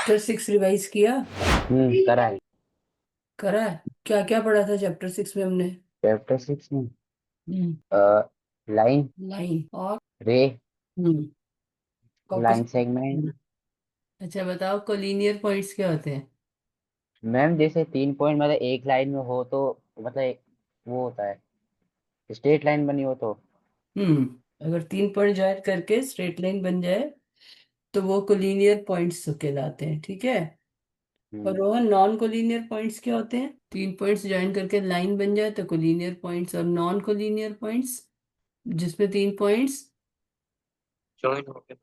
Chapter 6 revise किया? करा है। करा है। क्या क्या पढ़ा था चैप्टर 6 में हमने? चैप्टर 6 में हम्म। लाइन, लाइन और रे, हम्म कॉपस। Line segment. अच्छा बताओ, कोलिनियर पॉइंट्स क्या होते हैं? मैम जैसे 3 पॉइंट मतलब एक लाइन में हो तो मतलब वो होता है, स्ट्रेट लाइन बनी हो तो। अगर 3 पॉइंट ज्वाइन करके स्ट्रेट लाइन बन जाए तो वो कोलिनियर पॉइंट्स कहलाते हैं, ठीक है। और हम्म। रोहन, नॉन कोलिनियर पॉइंट्स क्या होते हैं? 3 पॉइंट्स ज्वाइन करके लाइन बन जाए तो कोलिनियर पॉइंट्स, और नॉन कोलिनियर पॉइंट्स जिसमें 3 पॉइंट्स ज्वाइन हो गया।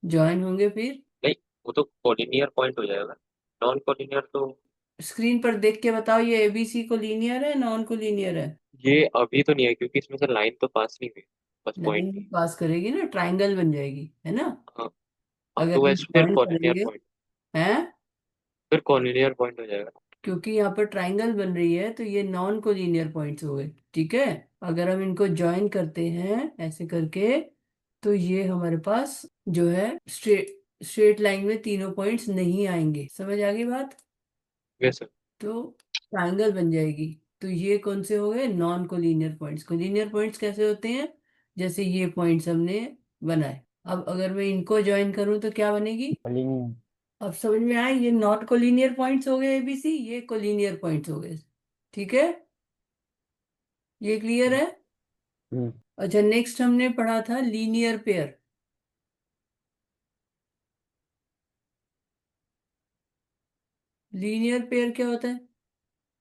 ज्वाइन होंगे फिर। नहीं, वो तो कोलिनियर पॉइंट हो जाएगा। नॉन कोलिनियर तो स्क्रीन पर देख के बताओ, ये एबीसी को लीनियर है, नॉन को लीनियर है? ये अभी तो नहीं है क्योंकि इसमें से लाइन तो पास नहीं हुई, बस पॉइंट लाइन ही। पास करेगी ना, ट्राइंगल बन जाएगी, है ना। हाँ। हाँ, अगर तो हम वैसे फिर ज्वाइन कोलिनियर करेंगे पॉइंट, हैं, फिर कोलिनियर पॉइंट हो जाएगा। क्योंकि यहाँ पर ट्राइंगल बन रही है तो ये नॉन को लीनियर पॉइंट्स हो गए, ठीक है। अगर हम इनको ज्वाइन करते हैं ऐसे करके तो ये हमारे पास जो है स्ट्रेट स्ट्रेट लाइन में तीनों पॉइंट्स नहीं आएंगे। समझ आ गई बात? वैसे तो ट्रायंगल बन जाएगी। तो ये कौन से हो गए? Non collinear points. Collinear points कैसे होते हैं? जैसे ये पॉइंट्स हमने बनाए, अब अगर मैं इनको ज्वाइन करूं तो क्या बनेगी? कोलिनियर। अब समझ में आया, ये नॉट कोलिनियर पॉइंट्स हो गए एबीसी, ये कोलिनियर पॉइंट्स हो गए, ठीक है। ये क्लियर है? हम्म। अच्छा, नेक्स्ट हमने पढ़ा था लीनियर पेयर। लीनियर पेयर क्या होता है?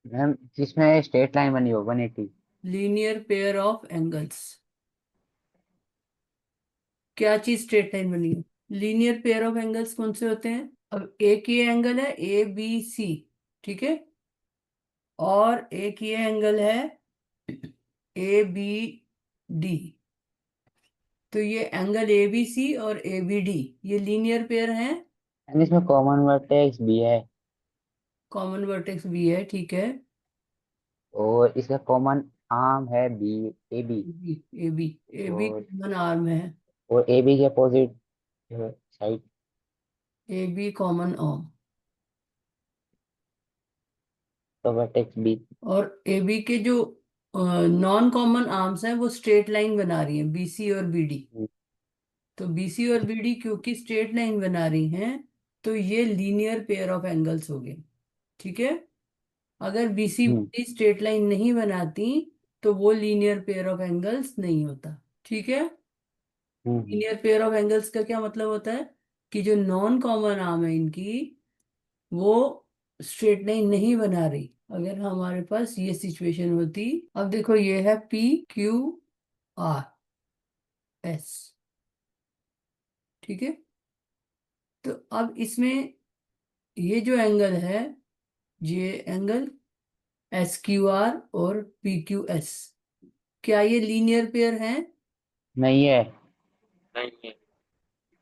मैम जिसमें स्ट्रेट लाइन बनी हो 180। Linear pair of angles. क्या चीज स्ट्रेट लाइन बनी है? लीनियर पेयर ऑफ एंगल्स कौन से होते हैं? अब एक ये एंगल है ए बी सी, ठीक है, और एक ये एंगल है ए बी डी। तो ये एंगल ए बी सी और ए बी डी ये लीनियर पेयर हैं। एंड इसमें कॉमन वर्टेक्स भी है कॉमन वर्टेक्स भी है, ठीक है। और इसका कॉमन आर्म है B, A B. A B A B और कॉमन आर्म है। ए बी के opposite side A B common arm. तो वर्टेक्स बी। और ए बी के जो नॉन कॉमन आर्म्स हैं वो स्ट्रेट लाइन बना रही हैं, बी सी और बी डी। तो बीसी और बीडी क्योंकि स्ट्रेट लाइन बना रही हैं तो ये लीनियर पेयर ऑफ एंगल्स हो गए, ठीक है। अगर बीसी हम्म। बीडी स्ट्रेट लाइन नहीं बनाती तो वो लीनियर पेयर ऑफ एंगल्स नहीं होता, ठीक है। हम्म। लीनियर पेयर ऑफ एंगल्स का क्या मतलब होता है? कि जो नॉन कॉमन आर्म है इनकी, वो स्ट्रेट लाइन नहीं बना रही। अगर हमारे पास ये सिचुएशन होती, अब देखो ये है पी क्यू आर एस, ठीक है। तो अब इसमें ये जो एंगल है, ये एंगल एस क्यू आर और पी क्यू एस, क्या ये लीनियर पेयर हैं? नहीं है। नहीं है,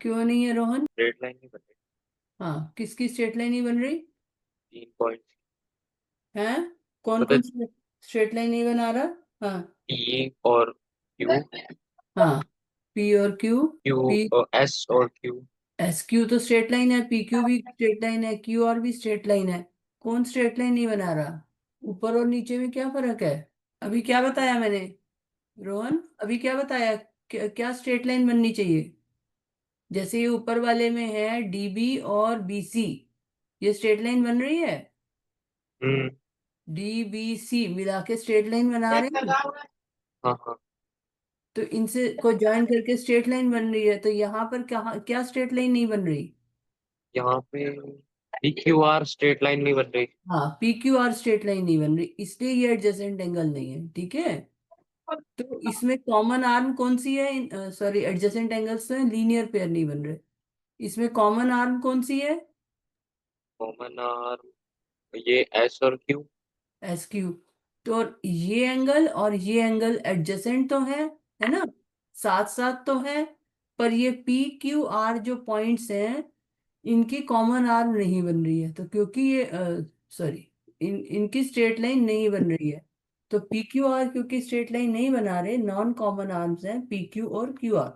क्यों नहीं है रोहन? स्ट्रेट लाइन नहीं बन रही। हाँ, किसकी स्ट्रेट लाइन नहीं बन रही 3 पॉइंट है? कौन कौन मतलब स्ट्रेट लाइन नहीं बना रहा? हाँ। ई और क्यू, हाँ, पी और क्यू। क्यू पी और एस और क्यू। एस क्यू तो स्ट्रेट लाइन है, पी क्यू भी स्ट्रेट लाइन है, क्यू आर भी स्ट्रेट लाइन है। कौन स्ट्रेट लाइन नहीं बना रहा? ऊपर और नीचे में क्या फर्क है? अभी क्या बताया मैंने रोहन? अभी क्या बताया? क्या स्ट्रेट लाइन बननी चाहिए? जैसे ये ऊपर वाले में है डीबी और बीसी, ये स्ट्रेट लाइन बन रही है। हम्म। डीबीसी मिला के स्ट्रेट लाइन बना रहे हैं। हाँ हाँ। तो इनसे को ज्वाइन करके स्ट्रेट लाइन बन रही है, तो यहाँ पर क्या क्या स्ट्रेट लाइन नहीं बन रही? यहाँ पे P Q R straight line नहीं बन रही। हाँ, P Q R straight line नहीं बन रही, इसलिए ये एडजेसेंट एंगल नहीं है, ठीक है। तो इसमें कॉमन आर्म कौन सी है? सॉरी, एडजेसेंट एंगल्स तो लीनियर पेयर नहीं बन रहे। इसमें कॉमन आर्म कौन सी है? कॉमन आर ये एस और क्यू। S Q. तो ये एंगल एडजेसेंट तो है ना, साथ साथ तो है। पर ये पी क्यू आर जो पॉइंट्स हैं इनकी कॉमन आर्म नहीं बन रही है, तो क्योंकि ये सॉरी, इनकी स्ट्रेट लाइन नहीं बन रही है। तो पी क्यू आर क्योंकि स्ट्रेट लाइन नहीं बना रहे, नॉन कॉमन आर्म्स हैं पी क्यू और क्यू आर।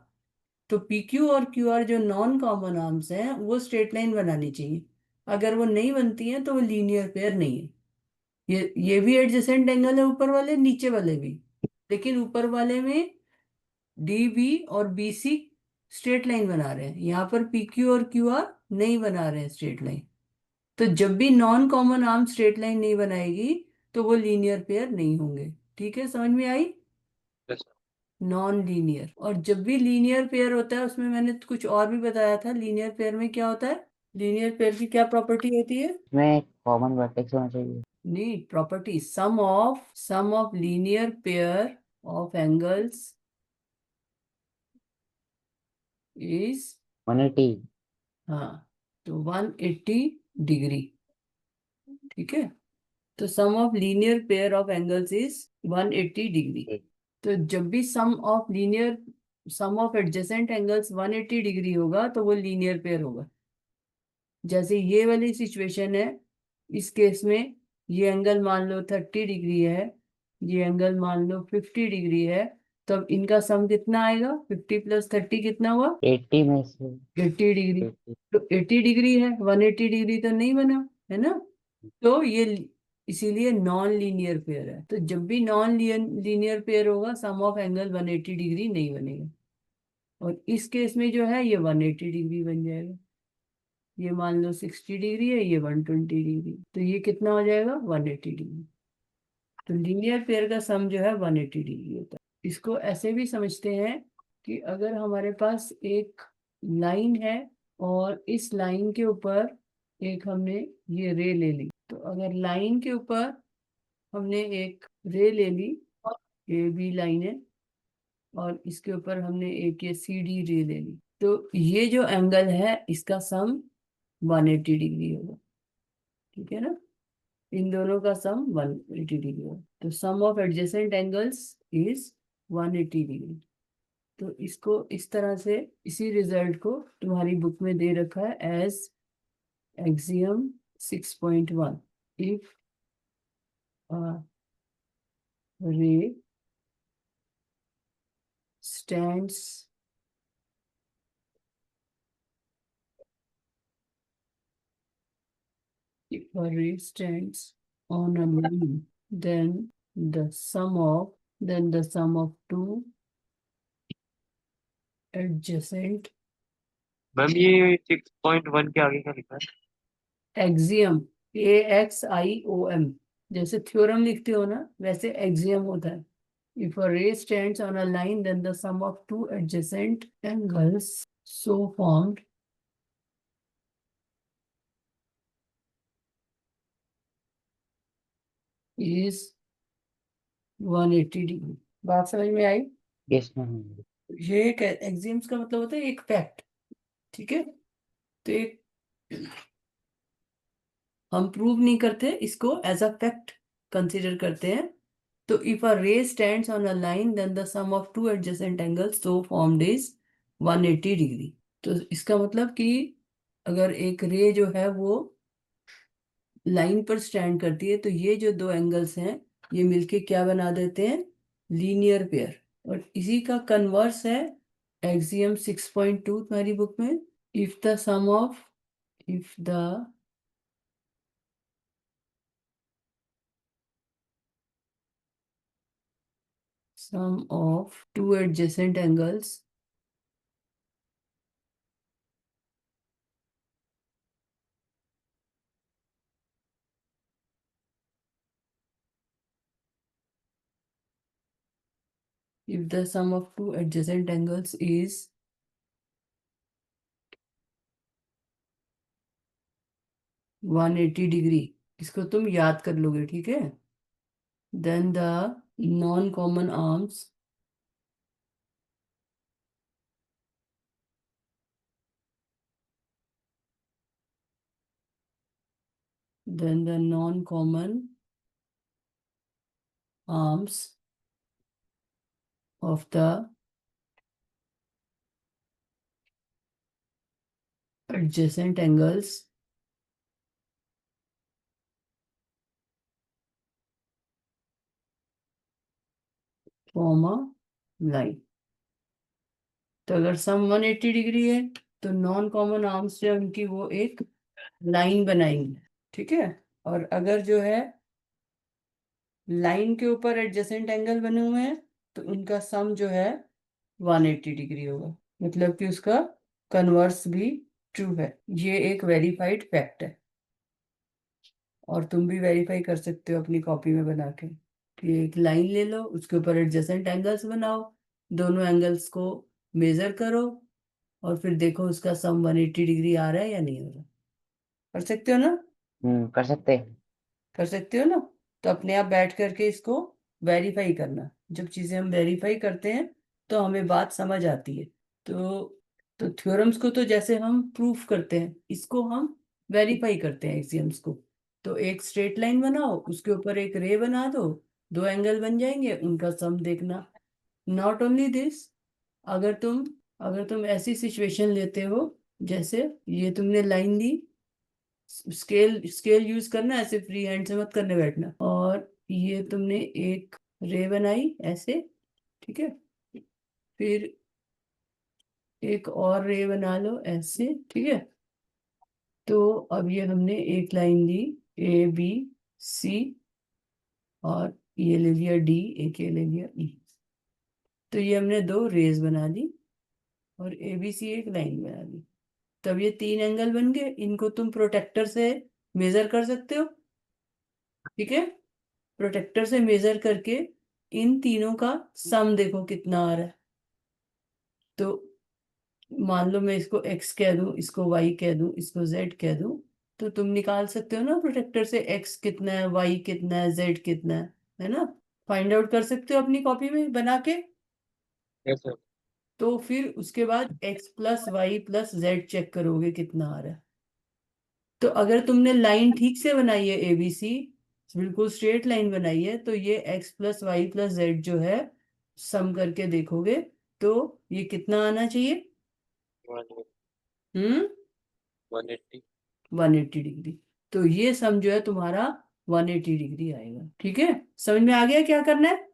तो पी क्यू और क्यू आर जो नॉन कॉमन आर्म्स हैं वो स्ट्रेट लाइन बनानी चाहिए। अगर वो नहीं बनती हैं तो वो लीनियर पेयर नहीं है। ये भी एडजेसेंट एंगल है, ऊपर वाले नीचे वाले भी, लेकिन ऊपर वाले में डी बी और बी सी स्ट्रेट लाइन बना रहे हैं, यहाँ पर पी क्यू और क्यू आर नहीं बना रहे हैं स्ट्रेट लाइन। तो जब भी non common arm straight line नहीं बनाएगी तो वो लीनियर पेयर नहीं होंगे। ठीक है, समझ में आई? yes, non linear. और जब भी लीनियर पेयर होता है उसमें मैंने कुछ और भी बताया था, लीनियर पेयर में क्या होता है, लीनियर पेयर की क्या प्रॉपर्टी होती है? इसमें कॉमन वर्टेक्स होना चाहिए। नहीं, property sum of linear pair of angles is, 180। हाँ, तो 180 डिग्री। ठीक है, तो sum of linear pair of angles is 180 degree. तो जब भी sum of adjacent angles 180 degree होगा तो वो लीनियर पेयर होगा। जैसे ये वाली सिचुएशन है, इस केस में ये एंगल मान लो 30 डिग्री है, ये एंगल मान लो 50 डिग्री है, तब इनका सम कितना आएगा? 50 + 30 कितना हुआ? 80 में से 80 डिग्री। 80। तो 80 डिग्री है, 180 डिग्री तो नहीं बना, है ना? तो ये इसीलिए नॉन लीनियर पेयर है। तो जब भी नॉन लीनियर पेयर होगा सम ऑफ एंगल 180 डिग्री नहीं बनेगा। और इस केस में जो है ये 180 डिग्री बन जाएगा। ये मान लो 60 डिग्री है, ये 120 डिग्री, तो ये कितना हो जाएगा? 180 डिग्री। तो लीनियर पेयर का सम जो है 180 डिग्री होता है। इसको ऐसे भी समझते हैं कि अगर हमारे पास एक लाइन है और इस लाइन के ऊपर एक हमने ये रे ले ली, तो अगर लाइन के ऊपर हमने एक रे ले ली, ए बी लाइन है, और इसके ऊपर हमने एक ये सी डी रे ले ली, तो ये जो एंगल है इसका सम 180 डिग्री होगा। ठीक है ना? इन दोनों का सम 180 डिग्री होगा। तो sum of adjacent angles is 180 degree. तो इसको इस तरह से, इसी रिजल्ट को तुम्हारी बुक में दे रखा है एज एक्सियम 6.1। इफ रे stands if a ray stands on a line, then the sum of two adjacent ma'am ये 6.1 के आगे क्या लिखा है? axiom, AXIOM, जैसे थ्योरम लिखते हो ना वैसे एक्सियम होता है। If a ray stands on a line, then the sum of two adjacent angles so formed is 180 degree. बात समझ में आई? Yes ma'am. ये एक एक्सियम्स का मतलब होता है एक फैक्ट। ठीक है, तो एक हम प्रूव नहीं करते, इसको एज अ फैक्ट कंसीडर करते हैं। तो if a ray stands on a line then the sum of two adjacent angles so formed is 180 degree. तो इसका मतलब कि अगर एक रे जो है वो लाइन पर स्टैंड करती है तो ये जो दो एंगल्स हैं ये मिलके क्या बना देते हैं? Linear pair. और इसी का कन्वर्स है एक्सियम 6.2 तुम्हारी बुक में। If the sum of if the sum of two adjacent angles if the sum of two adjacent angles is 180 degree, इसको तुम याद कर लोगे, ठीक है? then the non-common arms then the non-common arms of the adjacent angles form a line। तो अगर सम 180 degree है तो नॉन कॉमन आर्म्स जो है उनकी वो एक लाइन बनाएंगे, ठीक है। और अगर जो है लाइन के ऊपर एडजेसेंट एंगल बने हुए हैं तो उनका सम जो है 180 डिग्री होगा, मतलब कि उसका कन्वर्स भी ट्रू है। ये एक वेरीफाइड फैक्ट है और तुम भी वेरीफाई कर सकते हो अपनी कॉपी में बना के कि एक लाइन ले लो, उसके ऊपर एडजेसेंट एंगल्स बनाओ, दोनों एंगल्स को मेजर करो और फिर देखो उसका सम 180 डिग्री आ रहा है या नहीं हो रहा। कर सकते हो ना? कर सकते हैं। कर सकते हो ना? तो अपने आप बैठ करके इसको वेरीफाई करना। जब चीजें हम वेरीफाई करते हैं तो हमें बात समझ आती है। तो थ्योरम्स को तो जैसे हम प्रूफ करते हैं, इसको हम वेरीफाई करते हैं एक्सियम्स को। तो एक स्ट्रेट लाइन बनाओ, उसके ऊपर एक रे बना दो, दो एंगल बन जाएंगे, उनका सम देखना। नॉट ओनली दिस, अगर तुम ऐसी सिचुएशन लेते हो, जैसे ये तुमने लाइन दी, स्केल स्केल यूज करना, ऐसे फ्री हैंड से मत करने बैठना। और ये तुमने एक रे बनाई ऐसे, ठीक है। फिर एक और रे बना लो ऐसे, ठीक है। तो अब ये हमने एक लाइन दी, ABC, और ये ले लिया D, एक ये ले लिया E। तो ये हमने दो रेज बना दी और ABC एक लाइन बना दी। तब ये तीन एंगल बन गए, इनको तुम प्रोटेक्टर से मेजर कर सकते हो, ठीक है। प्रोटेक्टर से मेजर करके इन तीनों का सम देखो कितना आ रहा है। तो मान लो मैं इसको x कह दूं, इसको y कह दूं, इसको z कह दूं, तो तुम निकाल सकते हो ना प्रोटेक्टर से x कितना है, y कितना है, z कितना है ना? फाइंड आउट कर सकते हो अपनी कॉपी में बना के। Yes sir. तो फिर उसके बाद x plus y plus z check करोगे कितना आ रहा है। तो अगर तुमने लाइन ठीक से बनाई है ABC, बिल्कुल स्ट्रेट लाइन बनाई है, तो ये x plus y plus z जो है सम करके देखोगे तो ये कितना आना चाहिए? 180। 180 डिग्री। तो ये सम जो है तुम्हारा 180 डिग्री आएगा, ठीक है। समझ में आ गया क्या करना है?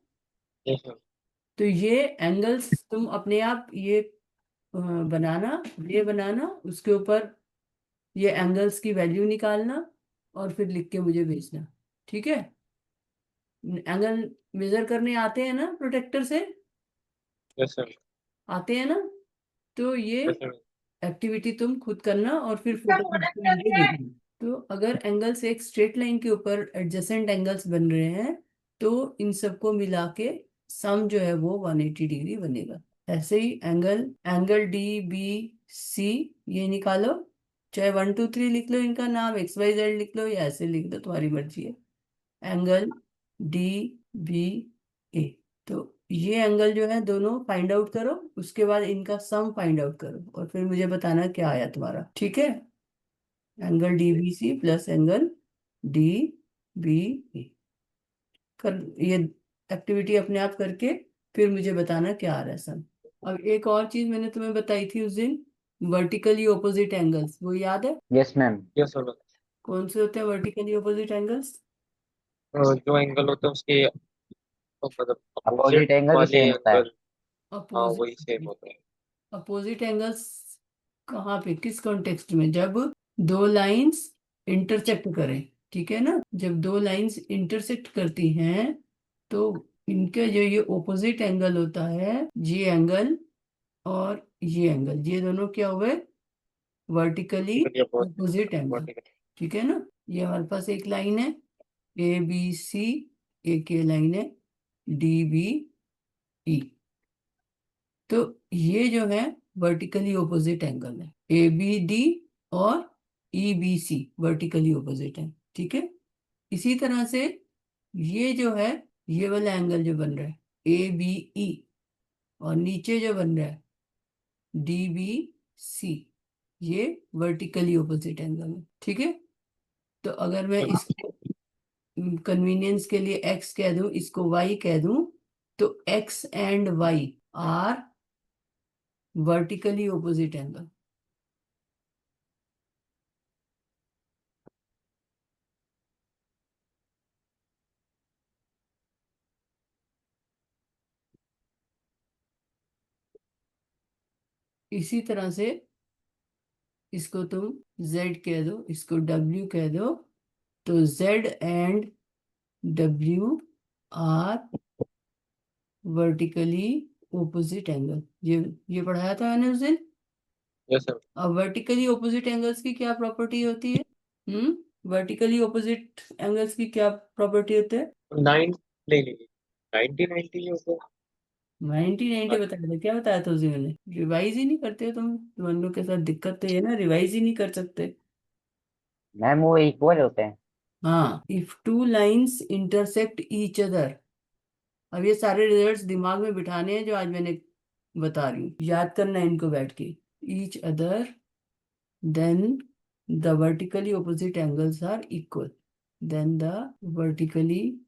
Yes sir. तो ये एंगल्स तुम अपने आप ये बनाना, ये बनाना, उसके ऊपर ये एंगल्स की वैल्यू निकालना और फिर लिख के मुझे भेजना, ठीक है। एंगल मेजर करने आते हैं ना प्रोटेक्टर से? Yes sir. आते हैं ना? तो ये यस सर। एक्टिविटी तुम खुद करना और फिर फोटो खींच के मुझे भेजना। तो अगर एंगल्स एक स्ट्रेट लाइन के ऊपर एडजेसेंट एंगल्स बन रहे हैं तो इन सबको मिला के सम जो है वो 180 डिग्री बनेगा। ऐसे ही एंगल एंगल DBC ये निकालो, चाहे 1 2 3 लिख लो, इनका नाम XYZ लिख लो या ऐसे लिख दो, तुम्हारी मर्जी है। एंगल DBA, तो ये एंगल जो है दोनों फाइंड आउट करो, उसके बाद इनका सम फाइंड आउट करो और फिर मुझे बताना क्या आया तुम्हारा, ठीक है। Angle DBC plus angle DBA कर, ये एक्टिविटी अपने आप करके फिर मुझे बताना क्या आ रहा है सम। अब एक और चीज मैंने तुम्हें बताई थी उस दिन, वर्टिकली ऑपोजिट एंगल्स, वो याद है? Yes ma'am. Yes sir. कौन से होते हैं वर्टिकली ऑपोजिट एंगल्स? जो एंगल होता है उसके मतलब अपोजिट अपोजिट एंगल जो वाले सेम होता है। एंगल। हाँ वही सेम अपोजिट होता है। अपोजिट एंगल्स कहाँ पे, किस कॉन्टेक्स्ट में? जब दो लाइंस इंटरसेक्ट करें, ठीक है ना। जब दो लाइंस इंटरसेक्ट करती हैं तो इनके जो ये ओपोजिट एंगल होता है, ये एंगल और ये एंगल, ये दोनों क्या हुए? Vertically vertically opposite angle, opposite. ठीक है ना। ये हमारे पास एक लाइन है ABC, एक ये लाइन है DBE। तो ये जो है वर्टिकली ऑपोजिट एंगल है, ABD और EBC वर्टिकली ऑपोजिट है, ठीक है। इसी तरह से ये जो है, ये वाला एंगल जो बन रहा है ABE, और नीचे जो बन रहा है DBC, ये वर्टिकली ऑपोजिट एंगल है, ठीक है। तो अगर मैं इसको कन्वीनियंस के लिए x कह दूं, इसको y कह दूं, तो x and y are vertically opposite angle. इसी तरह से इसको तुम z कह दो, इसको w कह दो, तो z and w are vertically opposite angle. ये पढ़ाया था मैंने उस दिन। Yes sir. अब वर्टिकली ओपोजिट एंगल्स की क्या प्रॉपर्टी होती है? वर्टिकली ओपोजिट एंगल्स की क्या प्रॉपर्टी होती है? 90 होगा। 90 बताया था, क्या बताया था उसी मैंने? रिवाइज ही नहीं करते हो तुम लोग के साथ दिक्कत तो ये ना, रिवाइज ही नहीं कर सकते। मैम वो इक्वल होते हैं। हाँ, if two lines intersect each other. अब ये सारे रिजल्ट्स दिमाग में बिठाने हैं जो आज मैंने बता रही हूँ, याद करना है इनको बैठ के। Each other, then the vertically opposite angles are equal. Then the vertically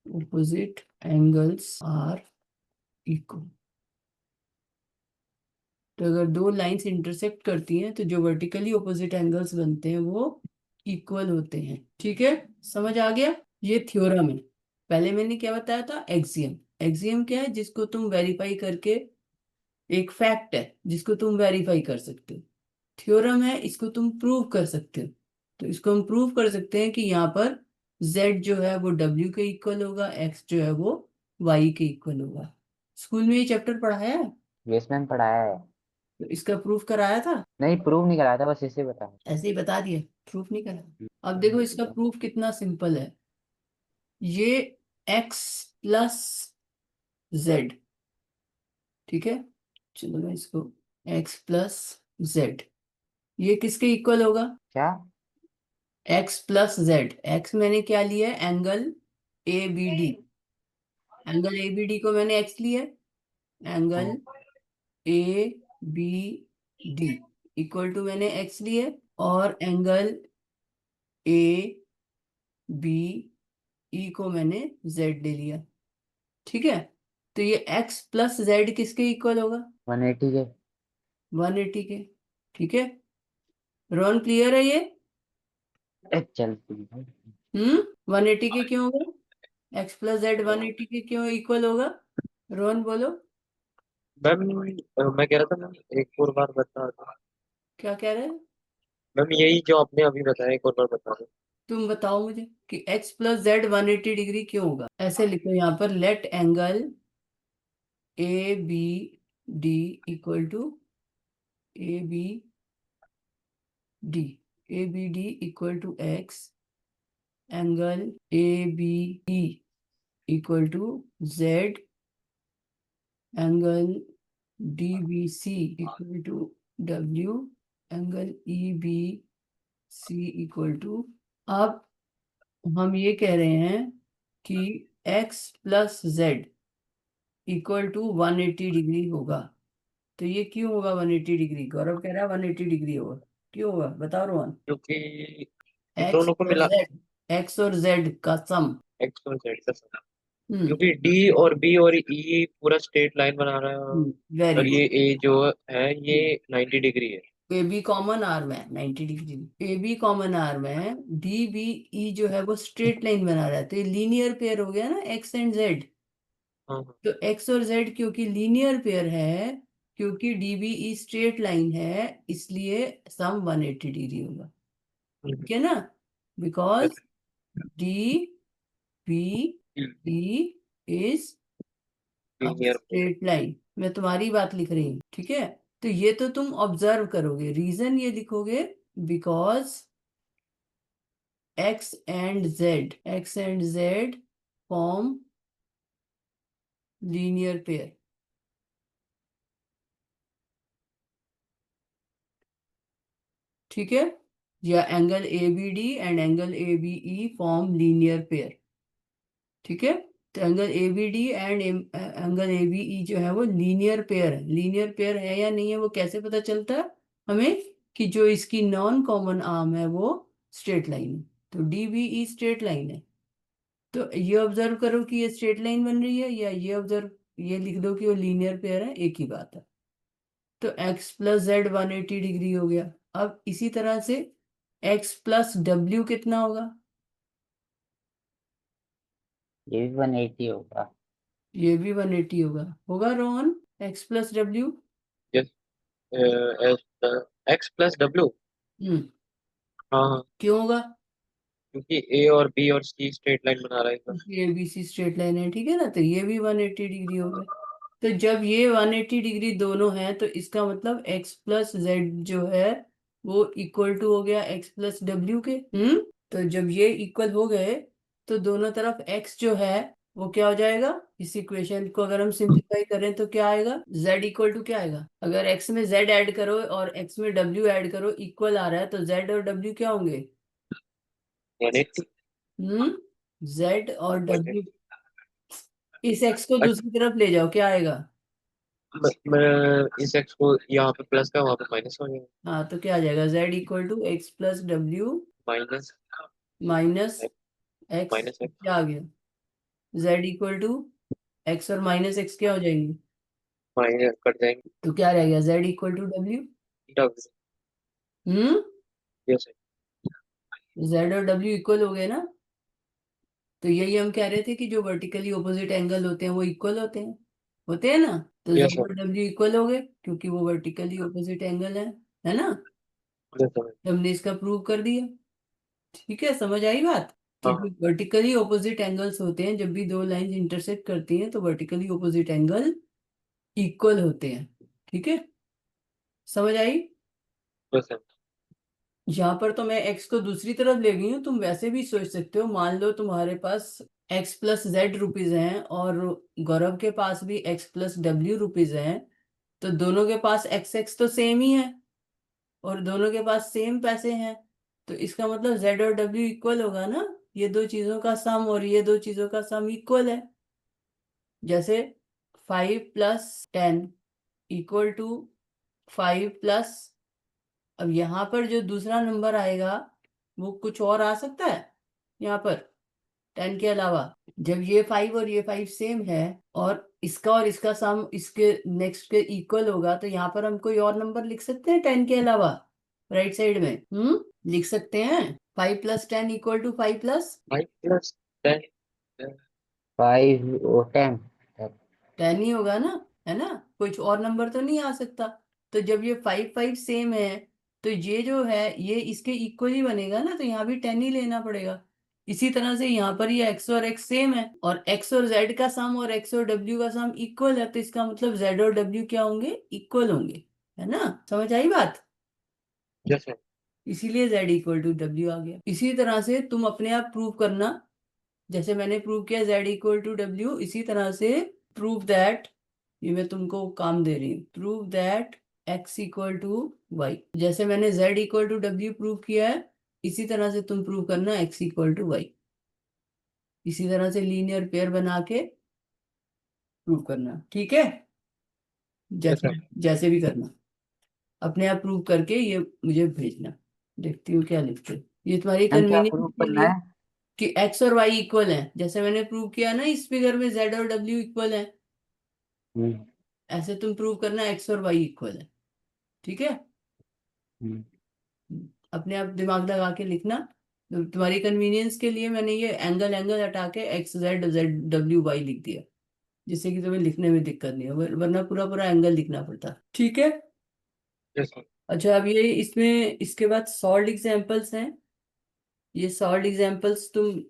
opposite angles are equal. तो अगर दो लाइंस इंटरसेक्ट करती हैं तो जो वर्टिकली ऑपोजिट एंगल्स बनते हैं वो इक्वल होते हैं। ठीक है, समझ आ गया? ये थ्योरम है। पहले मैंने क्या बताया था? एक्सियम। एक्सियम क्या है? जिसको तुम वेरीफाई करके, एक फैक्ट है जिसको तुम वेरीफाई कर सकते हो। थ्योरम है, इसको तुम प्रूव कर सकते हो। तो इसको हम प्रूव कर सकते हैं कि यहाँ पर z जो है वो w के इक्वल होगा, x जो है वो y के इक्वल होगा। स्कूल में ये चैप्टर पढ़ाया है? यस मैम पढ़ाया है। तो इसका प्रूफ कराया था? नहीं प्रूव नहीं कराया था, बस इसे बताया। ऐसे ही बता दिया, प्रूफ नहीं करा। अब देखो इसका प्रूफ कितना सिंपल है। ये x प्लस z, ठीक है, चलो मैं इसको x प्लस z, ये किसके इक्वल होगा? क्या? x plus Z. एक्स मैंने क्या लिया है? Angle A B D. Angle A B D को मैंने x लिया, angle A B D equal to मैंने x लिया, और एंगल ए बी ई को मैंने z ले लिया। ठीक है, तो ये x प्लस जेड किसके इक्वल होगा? 180 के। 180 के। ठीक है, रोन क्लियर है ये? चल। 180 के क्यों होगा? x प्लस जेड 180 के क्यों इक्वल होगा? रोहन बोलो। मैम मैं कह रहा था मैम, एक और बार बता दो। क्या कह रहे हैं? मैम यही जो आपने अभी बताया, एक और बार बता दो। तुम बताओ मुझे कि x प्लस जेड 180 डिग्री क्यों होगा? ऐसे लिखो यहाँ पर, let angle A B D equal to A B D, A B D equal to x, angle A B E equal to z, angle D B C equal to w, angle E B C equal to. अब हम ये कह रहे हैं कि x plus z equal to 180 degree होगा। तो ये क्यों होगा 180 डिग्री? गौरव कह रहा है 180 डिग्री होगा। क्यों होगा बताओ रोहन? क्योंकि इन एक्स दोनों को और मिला, जेड, एक्स और जेड का सम। एक्स और जेड का सम। हम्म क्योंकि डी और बी और ई पूरा स्ट्रेट लाइन बना रहा है, वेरी और गुड। ये ए जो है ये 90 डिग्री है। ए बी कॉमन आर में 90 डिग्री, ए बी कॉमन आर में डी बी ई जो है वो स्ट्रेट लाइन बना रहा है, तो ये लीनियर पेयर हो गया ना एक्स एंड जेड। हाँ हाँ। तो एक्स और जेड क्योंकि लीनियर पेयर है, क्योंकि डीबीई स्ट्रेट लाइन है, इसलिए सम 180 डिग्री होगा। ठीक है ना? Because D B E is a linear pair. Straight line. मैं तुम्हारी बात लिख रही हूँ, ठीक है? तो ये तो तुम ऑब्जर्व करोगे, रीजन ये लिखोगे, because x and z form linear pair. ठीक है, या angle A B D and angle A B E form linear pair. ठीक है, तो angle A B D and angle A B E जो है वो लीनियर पेयर है। लीनियर पेयर है या नहीं है वो कैसे पता चलता है हमें? कि जो इसकी नॉन कॉमन आर्म है वो स्ट्रेट लाइन है, तो D B E straight line है। तो ये ऑब्जर्व करो कि ये स्ट्रेट लाइन बन रही है, या ये ऑब्जर्व, ये लिख दो कि वो लीनियर पेयर है, एक ही बात है। तो x प्लस जेड 180 डिग्री हो गया। अब इसी तरह से x प्लस डब्ल्यू कितना होगा? ये भी 180 होगा। ये भी 180 होगा। होगा Rohan? X plus W. Yes. X plus W. Hmm. हाँ हाँ, क्यों होगा? क्योंकि ए और बी और सी स्ट्रेट लाइन बना रहा है इधर। ये बी सी स्ट्रेट लाइन है, ठीक है ना, तो ये भी 180 डिग्री हो गया। तो जब ये 180 डिग्री दोनों है तो इसका मतलब एक्स प्लस जेड जो है वो इक्वल टू हो गया एक्स प्लस डब्ल्यू के। तो जब ये इक्वल हो गए तो दोनों तरफ एक्स जो है वो क्या हो जाएगा? इस इक्वेशन को अगर हम सिंप्लीफाई करें तो क्या आएगा? z इक्वल टू क्या आएगा? अगर x में z ऐड करो और x में w ऐड करो, इक्वल आ रहा है, तो z और w क्या होंगे? 180। हम्म। z और w। 180। इस x को अच्छा, दूसरी तरफ ले जाओ, क्या आएगा? मैं इस एक्स को यहाँ पे प्लस का वहाँ पे माइनस हो जाएगा। हाँ, तो क्या आ जाएगा? z equal to x plus डब्ल्यू minus minus x. Minus x. क्या आ गया? z इक्वल टू एक्स और माइनस एक्स क्या हो जाएंगे? माइनस कट जाएंगे। तो क्या रहेगा? z इक्वल टू डब्ल्यू। डब्ल्यू। हम्म। यस। z और w इक्वल हो गए ना? तो यही हम कह रहे थे कि जो वर्टिकली ऑपोजिट एंगल होते हैं वो इक्वल होते हैं ना। तो यस z सर। और w इक्वल हो गए क्योंकि वो वर्टिकली ऑपोजिट एंगल है ना। Yes sir. हमने इसका प्रूव कर दिया। ठीक है, समझ आई बात? तो जो हाँ। वर्टिकली ऑपोजिट एंगल्स होते हैं, जब भी दो लाइंस इंटरसेक्ट करती हैं तो वर्टिकली ऑपोजिट एंगल इक्वल होते हैं। ठीक है, समझ आई? Yes sir. यहाँ पर तो मैं x को दूसरी तरफ ले गई हूँ, तुम वैसे भी सोच सकते हो। मान लो तुम्हारे पास x प्लस जेड रुपीज हैं और गौरव के पास भी x प्लस डब्ल्यू रुपीज हैं, तो दोनों के पास x x तो सेम ही है और दोनों के पास सेम पैसे हैं, तो इसका मतलब z और w इक्वल होगा ना। ये दो चीजों का सम और ये दो चीजों का सम इक्वल है। जैसे 5 + 10 इक्वल टू 5 +। अब यहाँ पर जो दूसरा नंबर आएगा वो कुछ और आ सकता है यहाँ पर 10 के अलावा। जब ये 5 और ये 5 सेम है और इसका सम इसके नेक्स्ट के इक्वल होगा, तो यहाँ पर हम कोई और नंबर लिख सकते हैं 10 के अलावा राइट साइड में। लिख सकते हैं 5 + 10 इक्वल टू 5 + 5 + 10। 5 और 10। 10 ही होगा ना, है ना? कुछ और नंबर तो नहीं आ सकता। तो जब ये 5 5 सेम है तो ये जो है ये इसके इक्वल ही बनेगा ना, तो यहाँ भी 10 ही लेना पड़ेगा। इसी तरह से यहाँ पर ये x और x सेम है और x और z का सम और x और w का सम इक्वल है, तो इसका मतलब z और w क्या होंगे? इक्वल होंगे, है ना? समझ आई बात? Yes sir. इसीलिए z इक्वल टू w आ गया। इसी तरह से तुम अपने आप प्रूव करना, जैसे मैंने प्रूव किया z इक्वल टू डब्ल्यू, इसी तरह से प्रूव दैट, ये मैं तुमको काम दे रही हूँ, prove that x equal to y. जैसे मैंने z इक्वल टू डब्ल्यू प्रूव किया है, इसी तरह से तुम प्रूव करना x इक्वल टू वाई। इसी तरह से लीनियर पेयर बना के प्रूव करना, ठीक है? यस जैसे सर। जैसे भी करना, अपने आप प्रूव करके ये मुझे भेजना। देखती हूँ क्या लिखते हो। ये तुम्हारी मैम क्या कन्वीनियंस प्रूव के करना लिए है? कि x और y इक्वल है, जैसे मैंने प्रूव किया ना इस फिगर में z और w इक्वल है, हम्म। ऐसे तुम प्रूव करना x और y इक्वल है। ठीक है, हम्म। अपने आप दिमाग लगा के लिखना। तो तुम्हारी कन्वीनियंस के लिए मैंने ये एंगल एंगल हटा के एक्स जेड जेड डब्ल्यू वाई लिख दिया, जिससे कि तुम्हें लिखने में दिक्कत नहीं है, वरना पूरा पूरा एंगल लिखना पड़ता। ठीक है। Yes sir. अच्छा, अब ये इसमें इसके बाद सॉल्व एग्जांपल्स हैं। ये सॉल्व एग्जांपल्स तुम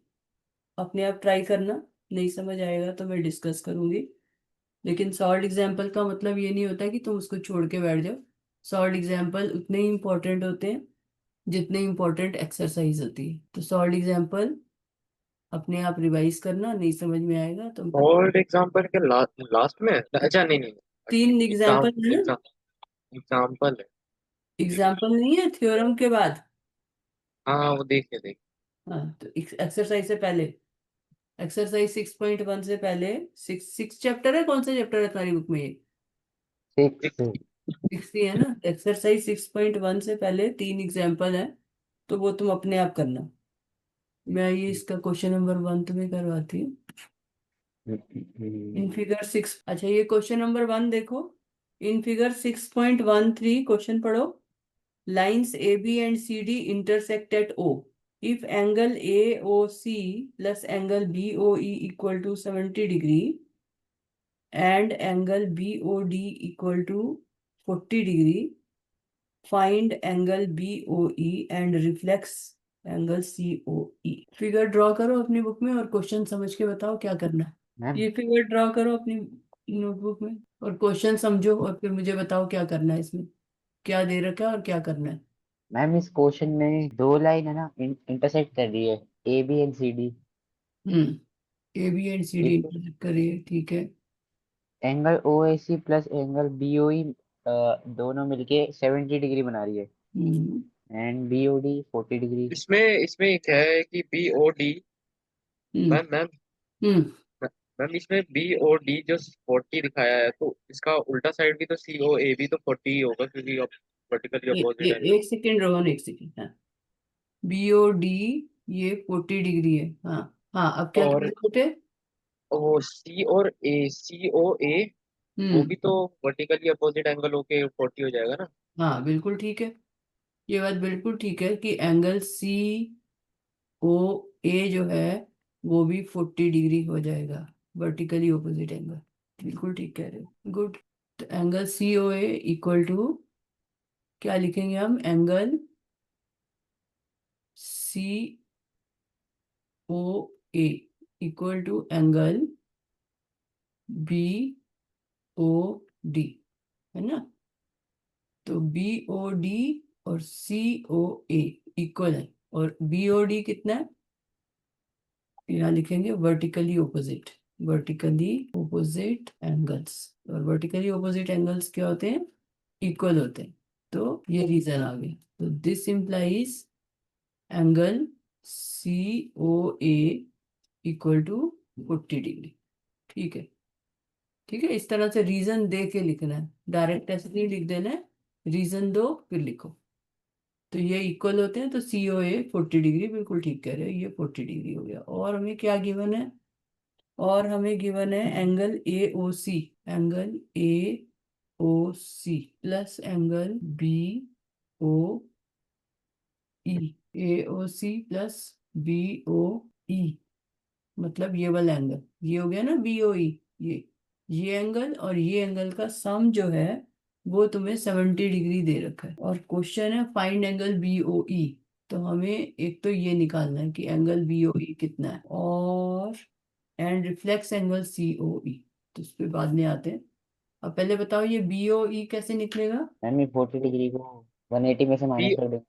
अपने आप ट्राई करना, नहीं समझ आएगा तो मैं डिस्कस करूंगी। लेकिन सॉल्व एग्जाम्पल का मतलब ये नहीं होता कि तुम उसको छोड़ के बैठ जाओ। सॉल्व एग्जाम्पल उतने ही इंपॉर्टेंट होते हैं जितने इंपॉर्टेंट एक्सरसाइज होती है। तो सॉल्व एग्जाम्पल अपने आप रिवाइज करना, नहीं समझ में आएगा तो और एग्जाम्पल के लास्ट लास्ट में अच्छा नहीं नहीं। तीन एग्जाम एग्जाम्पल है ना? एग्जाम एग्जाम्पल है। एग्जाम्पल नहीं है थ्योरम के बाद। हाँ वो देखिए देख। हाँ, तो एक्सरसाइज से पहले, एक्सरसाइज 6.1 से पहले, सिक्स सिक्स चैप्टर है, कौन सा चैप्टर है तुम्हारी बुक में ये? 6। 6 ही है ना? एक्सरसाइज 6.1 से पहले तीन एग्जाम्पल है, तो वो तुम अपने आप करना। मैं ये इसका क्वेश्चन नंबर 1 तुम्हें करवाती हूँ। इन फिगर 6, अच्छा ये क्वेश्चन नंबर 1 देखो। इन फिगर 6.13 क्वेश्चन पढ़ो। Lines A B and C D intersect at O. If angle A O C plus angle B O E equal to 70 degree, and angle BOD equal to 40 degree, find angle BOE and reflex angle COE। Figure draw करो अपनी book में और question समझ के बताओ क्या करना है। मैम ये फिगर ड्रॉ करो अपनी नोटबुक में और क्वेश्चन समझो और फिर मुझे बताओ क्या करना है, इसमें क्या दे रखा है और क्या करना है। मैम इस क्वेश्चन में दो लाइन है ना इंटरसेक्ट कर रही है, A B and C D. Hmm, A B and C D एक इंटरसेक्ट करिए, ठीक है। Angle O A C plus angle B O E दोनों मिलके 70 डिग्री बना रही है, hmm. And B O D 40 degree. इसमें इसमें एक है कि B O D. Hmm. Ma'am ma'am hmm. Ma'am इसमें बी ओ डी जो 40 दिखाया है, तो इसका उल्टा साइड भी तो सी ओ ए भी तो 40 ही होगा, क्योंकि वर्टिकली अपोजिट है। एक सेकेंड रोहन, एक सेकेंड। हाँ, BOD ये 40 डिग्री है। हाँ। हाँ, अब क्या कर और रहे बेटे। वो सी ओ ए वो हम्म। भी तो वर्टिकली अपोजिट एंगल होके 40 हो जाएगा ना। हाँ बिल्कुल ठीक है, ये बात बिल्कुल ठीक है कि एंगल COA जो है वो भी 40 डिग्री हो जाएगा, वर्टिकली ऑपोजिट एंगल। बिल्कुल ठीक कह रहे हो, गुड। तो एंगल COA इक्वल टू क्या लिखेंगे हम, angle COA equal to angle BOD, है ना। तो BOD और COA इक्वल है, और BOD कितना है, यहाँ लिखेंगे vertically opposite, vertically opposite angles. और वर्टिकली ऑपोजिट एंगल्स क्या होते हैं, इक्वल होते हैं। तो ये रीजन आ गया, तो this implies angle COA equal to 40 degree. ठीक है, ठीक है, इस तरह से रीजन दे के लिखना है, डायरेक्ट ऐसे नहीं लिख देना है, रीजन दो फिर लिखो। तो ये इक्वल होते हैं, तो COA 40 डिग्री, बिल्कुल ठीक कह रहे हो, ये 40 डिग्री हो गया। और हमें क्या गिवन है, और हमें गिवन है angle AOC, angle AOC plus angle BOE, AOC plus BOE, मतलब ये वाला एंगल, ये हो गया ना BOE, ये एंगल और ये एंगल का सम जो है वो तुम्हें 70 डिग्री दे रखा है। और क्वेश्चन है फाइंड एंगल BOE, तो हमें एक तो ये निकालना है कि एंगल BOE कितना है, और एंड रिफ्लेक्स एंगल COE, तो इस पे बाद में आते हैं। अब पहले बताओ ये BOE कैसे निकलेगा। मैम ये 40 डिग्री को 180 में से बी माइनस कर देंगे।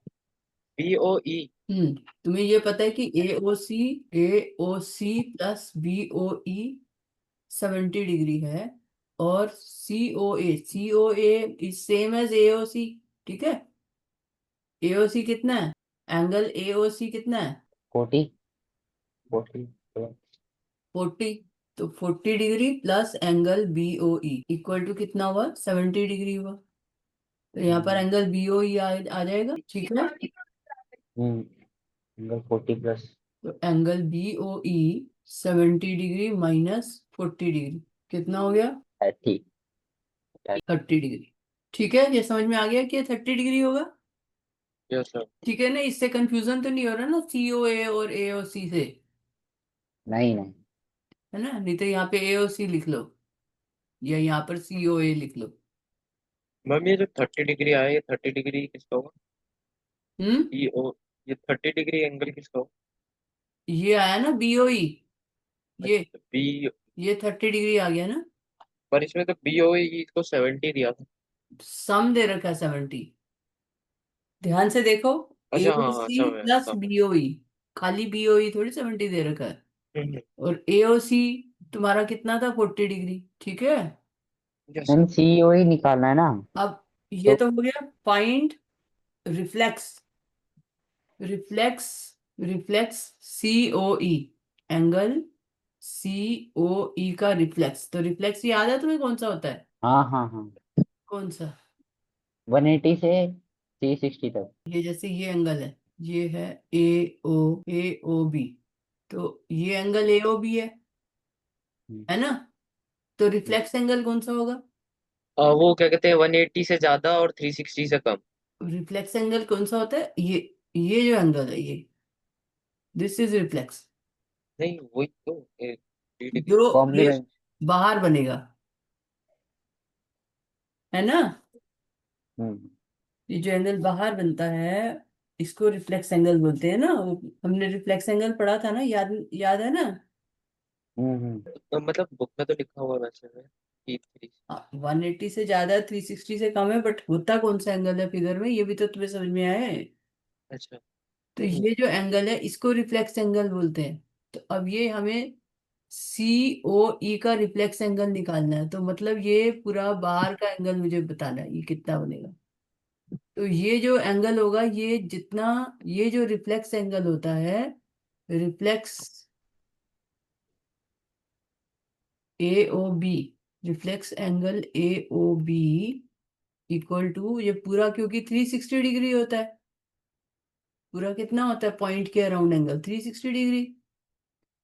बी ओ ई। तुम्हें ये पता है कि AOC प्लस BOE 70 डिग्री है, और COA is same as AOC, ठीक है। AOC कितना है, एंगल AOC कितना है, 40 40। 40। तो 40 degree plus angle BOE equal to कितना हुआ, 70 डिग्री हुआ। तो यहाँ पर एंगल BOE आ जाएगा, ठीक है। एंगल 40 प्लस तो angle BOE 70 degree minus 40 degree कितना हो गया, 30। 30 डिग्री। ठीक है, ये समझ में आ गया कि 30 डिग्री होगा। Yes sir. ठीक है ना, इससे कंफ्यूजन तो नहीं हो रहा ना COA और AOC से, नहीं नहीं। है ना। नहीं तो यहाँ पे AOC लिख लो या यहाँ पर COA लिख लो। मैम ये जो 30 डिग्री आया, ये 30 डिग्री किसका होगा? हम्म, बी ओ, ये 30 डिग्री एंगल किसका होगा? ये आया ना BOE, ये अच्छा बी। ये 30 डिग्री आ गया ना। पर इसमें तो बी ओ ई इसको 70 दिया था। सम दे रखा है 70, ध्यान से देखो। अच्छा हाँ हाँ, AOC सब है प्लस सब है। BOE, खाली BOE थोड़ी 70 दे रखा है। हम्म। और AOC तुम्हारा कितना था, 40 डिग्री, ठीक है। Yes ma'am sir. C O ही निकालना है ना। अब ये तो तो हो गया find reflex, reflex reflex COE, angle COE का रिफ्लेक्स। तो रिफ्लेक्स याद है तुम्हें कौन सा होता है, हाँ हाँ हाँ, कौन सा। 180 से 360 तक। ये जैसे ये एंगल है, ये है AOB, तो ये एंगल AOB हम्म, है ना। तो रिफ्लेक्स एंगल कौन सा होगा, वो क्या कहते हैं, 180 से ज्यादा और 360 से कम। रिफ्लेक्स एंगल कौन सा होता है, ये जो एंगल है ये, दिस इज रिफ्लेक्स, नहीं वही तो 3 डिग्री। जो ये कॉम्प्लीमेंट। बाहर बनेगा, है ना। हम्म ये जो एंगल बाहर बनता है इसको रिफ्लेक्स एंगल बोलते हैं ना। हमने रिफ्लेक्स एंगल पढ़ा था ना, याद याद है ना। हम्म। तो मतलब बुक में तो लिखा हुआ है वैसे में कि 3। 180 से ज्यादा 360 से कम है, बट होता कौन सा एंगल है फिगर में, ये भी तो तुम्हें समझ में आया है। अच्छा। तो हम्म, ये जो एंगल है इसको रिफ्लेक्स एंगल बोलते हैं। तो अब ये हमें सी ओ ई का रिफ्लेक्स एंगल निकालना है, तो मतलब ये पूरा बाहर का एंगल मुझे बताना है ये कितना बनेगा। तो ये जो एंगल होगा, ये जितना, ये जो रिफ्लेक्स एंगल होता है, reflex A O B, reflex angle A O B equal to ये पूरा, क्योंकि 360 डिग्री होता है, पूरा कितना होता है पॉइंट के अराउंड एंगल 360 डिग्री।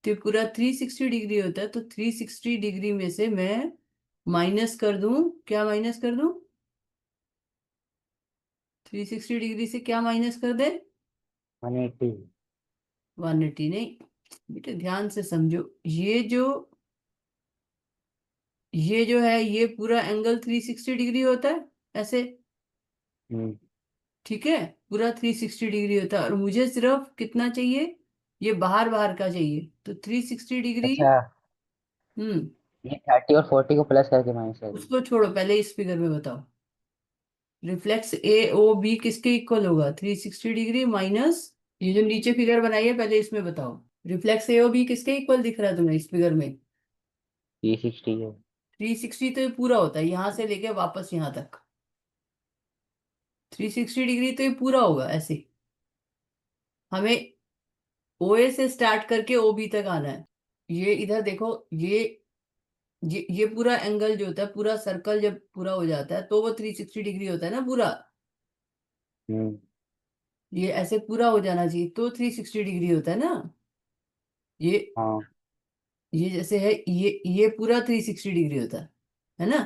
तो ये पूरा 360 डिग्री होता है, तो 360 डिग्री में से मैं माइनस कर दूं, क्या माइनस कर दूं, 360 डिग्री से क्या माइनस कर दे, 180। 180 नहीं। बेटे ध्यान से समझो, ये जो है ये पूरा एंगल 360 डिग्री होता है ऐसे, हम्म। ठीक है। पूरा 360 डिग्री होता है और मुझे सिर्फ कितना चाहिए, ये बाहर बाहर का चाहिए, तो 360 डिग्री। अच्छा, हम्म। ये 30 और 40 को प्लस करके माइनस कर दूँ? उसको छोड़ो, पहले इस फिगर में बताओ। रिफ्लेक्स ए ओ बी किसके इक्वल होगा, 360 डिग्री माइनस, ये जो नीचे फिगर बनाई है पहले इसमें बताओ, रिफ्लेक्स ए ओ बी किसके इक्वल दिख रहा है तुम्हें इस फिगर में। 360 है। 360 तो ये पूरा होता है यहाँ से लेके वापस यहाँ तक, 360 डिग्री तो ये पूरा होगा ऐसे। हमें ओ ए से स्टार्ट करके ओ बी तक आना है। ये इधर देखो, ये पूरा एंगल जो होता है, पूरा सर्कल जब पूरा हो जाता है तो वो 360 डिग्री होता है ना पूरा। हम्म। ये ऐसे पूरा हो जाना चाहिए तो 360 डिग्री होता है ना। ये हाँ। ये जैसे है, ये पूरा 360 डिग्री होता है ना।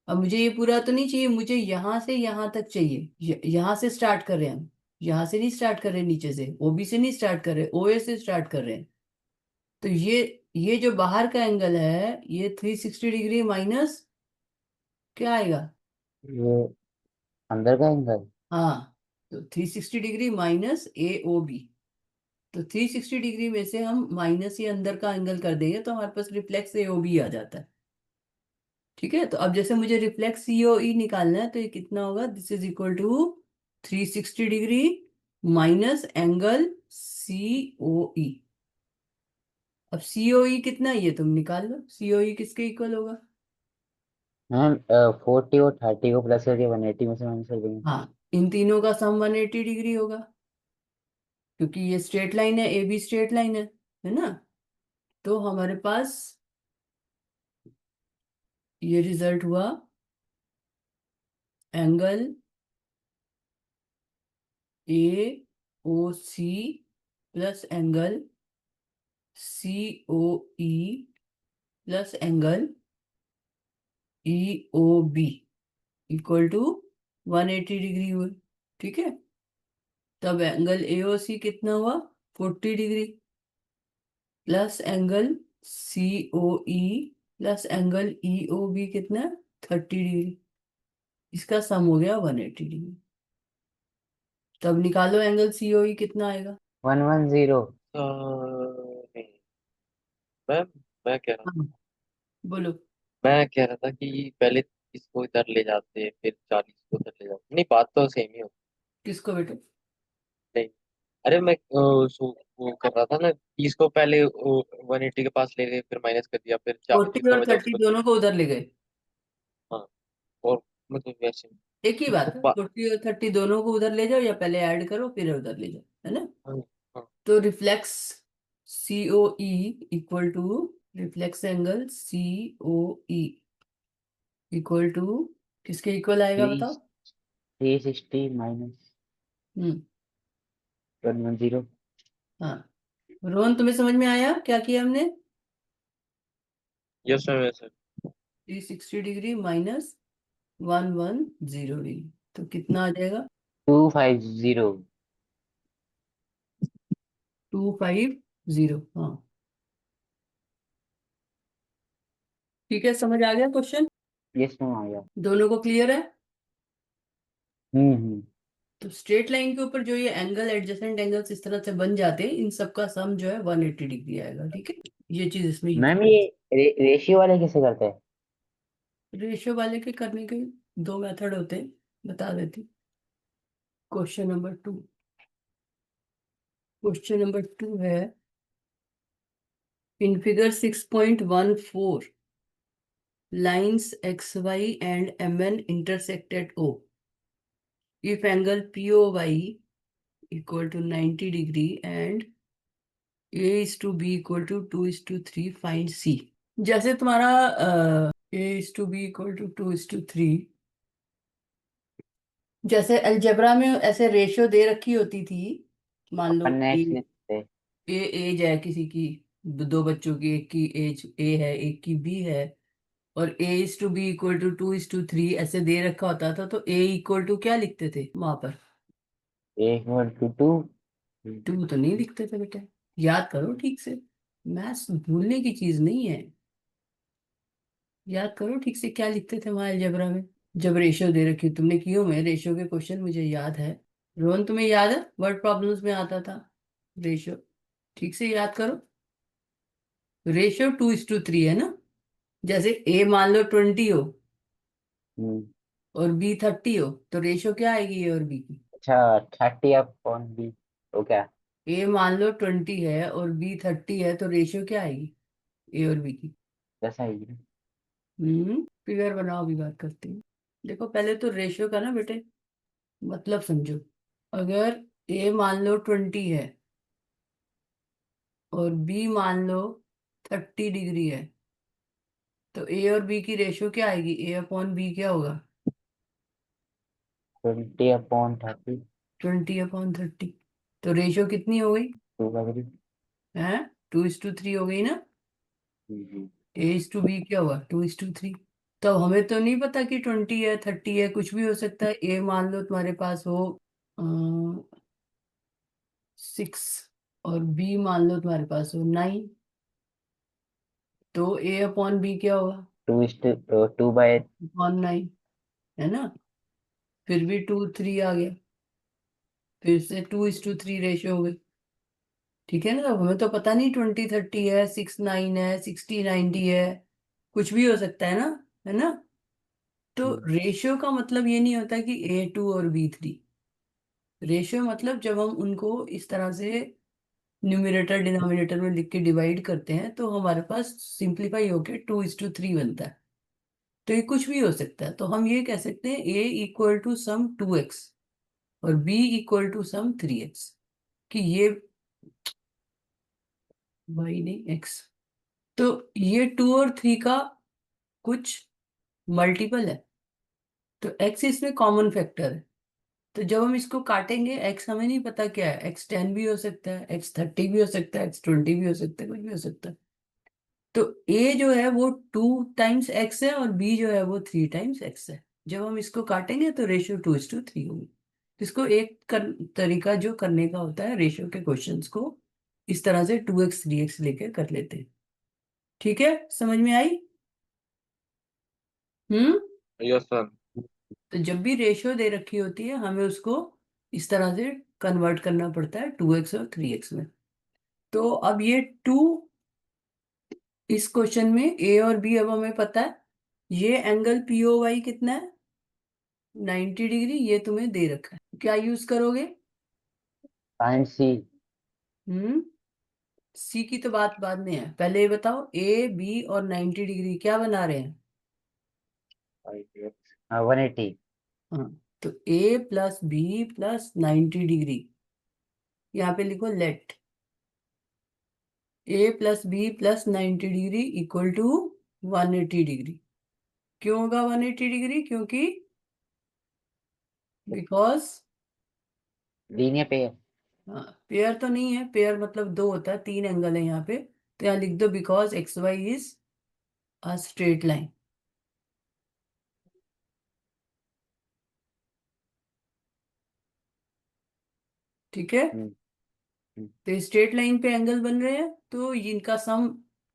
अब मुझे ये पूरा तो नहीं चाहिए, मुझे यहाँ से यहाँ तक चाहिए। यहाँ से स्टार्ट कर रहे हैं हम, यहाँ से नहीं स्टार्ट कर रहे हैं, नीचे से ओबी से नहीं स्टार्ट कर रहे, ओए से स्टार्ट कर रहे हैं। तो ये जो बाहर का एंगल है ये 360 डिग्री माइनस क्या आएगा, ये अंदर का एंगल। हाँ, तो 360 डिग्री माइनस ए ओ बी। तो 360 डिग्री में से हम माइनस ये अंदर का एंगल कर देंगे तो हमारे पास रिफ्लेक्स ए ओ बी आ जाता है। ठीक है, तो अब जैसे मुझे रिफ्लेक्स सी ओ ई निकालना है तो ये कितना होगा, this is equal to 360 degree minus angle C O E. अब सी ओ ई कितना है ये तुम निकाल लो, सी ओ ई किसके इक्वल होगा। मैम 40 और 30 को प्लस करके 180 में से माइनस कर देंगे। हाँ, इन तीनों का सम 180 डिग्री होगा, क्योंकि ये स्ट्रेट लाइन है, ए बी स्ट्रेट लाइन है ना। तो हमारे पास ये रिजल्ट हुआ, angle A O C plus angle C O E plus angle E O B equal to 180 degree हुए। ठीक है, तब एंगल ए ओ सी कितना हुआ, 40 degree, plus angle C O E plus angle E O B कितना, 30 degree. इसका सम हो गया 180 डिग्री। तब निकालो एंगल सी ओ ई कितना आएगा। 110। नहीं, मैं मैं कह रहा हाँ, बोलो। मैं कह रहा था कि पहले 30 को इधर ले जाते फिर 40 को उधर ले जाते। नहीं, बात तो सेम ही होती। किसको बेटे, नहीं, अरे मैं वो कर रहा था ना, 30 को पहले 180 के पास ले गए, फिर माइनस कर दिया, फिर 40 जितना और बचा 30 उसको। दोनों को उधर ले गए। हाँ, और मतलब वैसे एक ही बात तो है, 40 और 30 दोनों को उधर ले जाओ या पहले ऐड करो फिर उधर ले जाओ, है ना। हाँ, हाँ, तो reflex C O E equal to, reflex angle C O E equal to किसके इक्वल आएगा थ्री बताओ। 360 माइनस हम्म। 110। हाँ, रोहन तुम्हें समझ में आया क्या किया हमने, yes ma'am, yes ma'am. 360 degree minus 110 degree, तो कितना आ जाएगा, 250। 250। हाँ, ठीक है, समझ आ गया क्वेश्चन। यस मैम आ गया। दोनों को क्लियर है? हम्म। तो स्ट्रेट लाइन के ऊपर जो ये एंगल एडजेसेंट एंगल्स इस तरह से बन जाते हैं, इन सबका सम जो है 180 डिग्री आएगा। ठीक है, ये चीज इसमें यूज। मैम ये रेशियो वाले कैसे करते हैं? रेशियो वाले के करने के दो मेथड होते हैं, बता देती। क्वेश्चन नंबर टू है, in figure 6.14 lines XY and MN intersect at O. If angle POY equal to 90 degree and A is to B equal to 2 is to 3, find C. जैसे तुम्हारा A is to B equal to 2 is to 3, जैसे algebra में ऐसे ratio दे रखी होती थी, मान लो अपन A next लिखते हैं। एज है किसी की, दो बच्चों की, एक की एज ए है एक की बी है, और A is to B equal to 2 is to 3 ऐसे दे रखा होता था, तो ए इक्वल टू क्या लिखते थे वहां पर? 1 1 2 2। 2 तो नहीं लिखते थे बेटा, याद करो ठीक से, मैथ्स भूलने की चीज नहीं है। याद करो ठीक से क्या लिखते थे वहां अलजेब्रा में, जब रेशियो दे रखी। तुमने किए हुए रेशियो के क्वेश्चन, मुझे याद है। रोहन, तुम्हें याद है वर्ड प्रॉब्लम्स में आता था रेशियो? ठीक से याद करो। रेशियो 2 is to 3 है ना। जैसे ए मान लो 20 हो हम्म। और बी 30 हो, तो रेशियो क्या आएगी ए और बी की? अच्छा 30/B तो क्या? ए मान लो 20 है और बी 30 है, तो रेशियो क्या आएगी ए और बी की? 10 आएगी। फिगर बनाओ, भी बात करते हैं। देखो पहले तो रेशियो का ना बेटे मतलब समझो। अगर ए मान लो 20 है और बी मान लो 30 डिग्री है, तो ए और बी की रेशियो क्या आएगी? ए अपॉन बी क्या होगा? 20/30। 20/30। तो रेशियो कितनी हो गई? 2 है 2 is to 3 हो गई ना। जी। ए इज टू बी क्या हुआ? 2 is to 3। तो हमें तो नहीं पता कि 20 है 30 है, कुछ भी हो सकता है। ए मान लो तुम्हारे पास हो 6 और बी मान लो तुम्हारे पास हो 9, तो ए अपॉन बी क्या होगा? 2 अपॉन 9, है ना। फिर भी 2 3 आ गया, फिर से 2 is to 3 रेशियो हो गई। ठीक है ना, हमें तो पता नहीं 20 30 है, 6 9 है, 60 90 है, कुछ भी हो सकता है ना, है ना। तो रेशियो का मतलब ये नहीं होता कि A2 और B3। रेशियो मतलब जब हम उनको इस तरह से न्यूमरेटर डिनोमिनेटर में लिख के डिवाइड करते हैं, तो हमारे पास सिंप्लीफाई होके 2 is to 3 बनता है। तो ये कुछ भी हो सकता है, तो हम ये कह सकते हैं A equal to some 2x और B equal to some 3x, कि ये y नहीं x। तो ये 2 और 3 का कुछ मल्टीपल है, तो x इसमें कॉमन फैक्टर है। तो जब हम इसको काटेंगे, x हमें नहीं पता क्या है, x 10 भी हो सकता है, x 30 भी हो सकता है, x 20 भी हो सकता है, कुछ भी हो सकता है। तो a जो है वो 2 times x है और b जो है वो 3 times x है। जब हम इसको काटेंगे तो रेशियो 2 is to 3 होगी। तो इसको तरीका जो करने का होता है रेशियो के क्वेश्चंस को, इस तरह से 2x 3x लेके कर लेते हैं। ठीक है, समझ में आई? हम्म। Yes sir. तो जब भी रेशियो दे रखी होती है, हमें उसको इस तरह से कन्वर्ट करना पड़ता है 2x और 3x में। तो अब ये 2, इस क्वेश्चन में ए और बी अब हमें पता है। ये एंगल POY कितना है? 90 डिग्री, ये तुम्हें दे रखा है। क्या यूज करोगे? फाइंड सी। हम्म। सी की तो बात बाद में है, पहले ये बताओ ए बी और 90 डिग्री क्या बना रहे हैं? 180। हाँ, तो A plus B plus 90 degree, यहाँ पे लिखो let A plus B plus 90 degree equal to 180 degree. क्यों होगा 180 डिग्री? क्योंकि बिकॉज, लीनियर पेयर। हाँ पेयर तो नहीं है, पेयर मतलब दो होता है, तीन एंगल है यहाँ पे। तो यहाँ लिख दो because X Y is a straight line. ठीक है, हम्म। हम्म। तो स्ट्रेट लाइन पे एंगल बन रहे हैं, तो इनका सम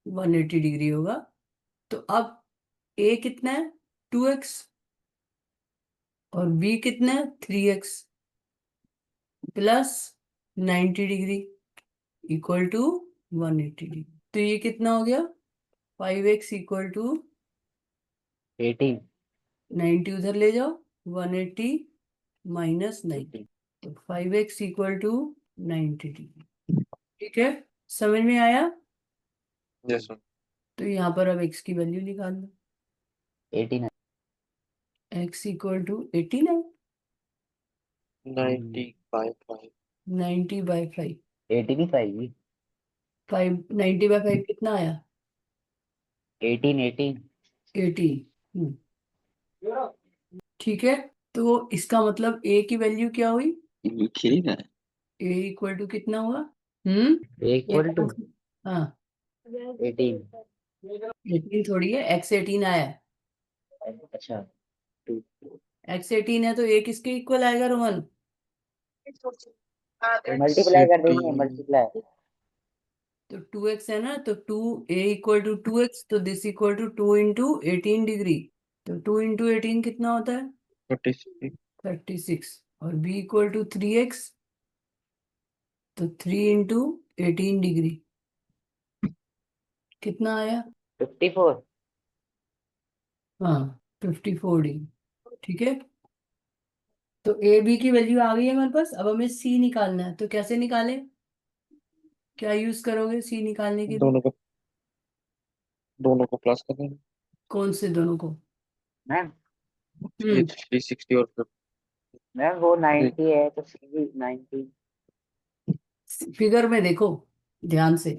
180 डिग्री होगा। तो अब ए कितना है? 2x और b कितना है 3x plus 90 degree equal to 180 degree. तो ये कितना हो गया 5x इक्वल टू 18 90 उधर ले जाओ 180 माइनस 90 तो 5x इक्वल टू 90 डिग्री। ठीक है समझ में आया। Yes ma'am. तो यहाँ पर अब x की वैल्यू निकाल लो 18 x इक्वल टू 18 है 90/5 90/5 18 ही पाएगी 90/5 कितना आया 18 18। ठीक है तो इसका मतलब a की वैल्यू क्या हुई ठीक है। a इक्वल टू कितना हुआ A इक्वल टू कौन सी- हाँ 18 18 थोड़ी है x18 आया है अच्छा 2 x18 है तो a किसके इक्वल आएगा रोहन मल्टीप्लाई कर देंगे 18 मल्टीप्लाई तो 2x है ना तो 2 a इक्वल टू 2x तो this equal to 2 into 18 degree तो 2 इंटू 18 कितना होता है 46 36 और b इक्वल टू 3x तो 3 इंटू 18 डिग्री कितना आया 54 हाँ 54 डिग्री। ठीक है तो ए बी की वैल्यू आ गई है हमारे पास अब हमें सी निकालना है तो कैसे निकालें क्या यूज करोगे सी निकालने के लिए दोनों को प्लस कर देंगे। कौन से दोनों को मैम ये हम्म 360 और मैम वो 90 है तो सी भी 90 फिगर में देखो ध्यान से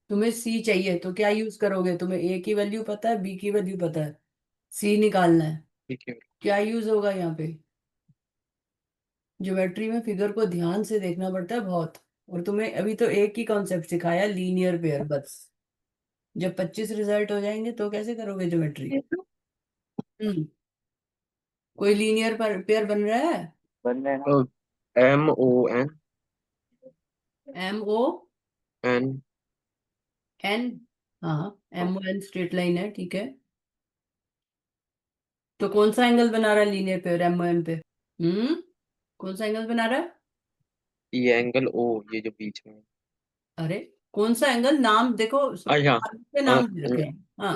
तुम्हें सी चाहिए तो क्या यूज करोगे तुम्हें ए की वैल्यू पता है बी की वैल्यू पता है सी निकालना है ठीक है। क्या यूज होगा यहाँ पे ज्योमेट्री में फिगर को ध्यान से देखना पड़ता है बहुत। और तुम्हें अभी तो एक ही कॉन्सेप्ट सिखाया लीनियर पेयर बस जब 25 रिजल्ट हो जाएंगे तो कैसे करोगे ज्योमेट्री। हम्म कोई लीनियर पेयर बन रहा है बन रहे हैं MON MON हाँ MON स्ट्रेट लाइन है ठीक है तो कौन सा एंगल बना रहा है लीनियर पेयर MON पे कौन सा एंगल बना रहा है ये एंगल O ये जो बीच में है। अरे कौन सा एंगल नाम देखो अच्छा के नाम दे रखे हैं हाँ